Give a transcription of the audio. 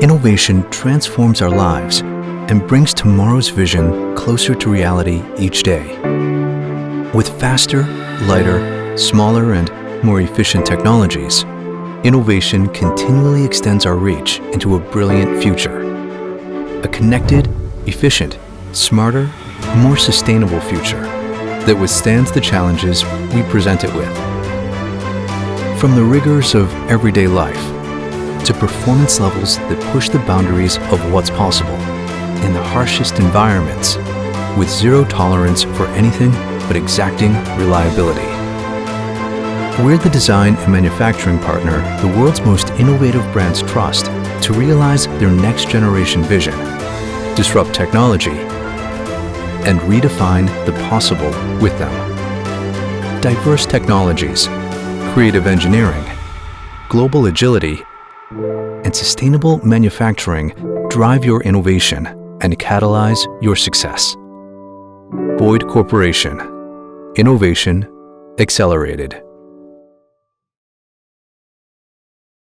Innovation transforms our lives and brings tomorrow's vision closer to reality each day. With faster, lighter, smaller, and more efficient technologies, innovation continually extends our reach into a brilliant future. A connected, efficient, smarter, more sustainable future that withstands the challenges we present it with. From the rigors of everyday life to performance levels that push the boundaries of what's possible in the harshest environments, with zero tolerance for anything but exacting reliability. We're the design and manufacturing partner the world's most innovative brands trust to realize their next generation vision, disrupt technology, and redefine the possible with them. Diverse technologies, creative engineering, global agility, and sustainable manufacturing drive your innovation and catalyze your success. Boyd Corporation. Innovation accelerated.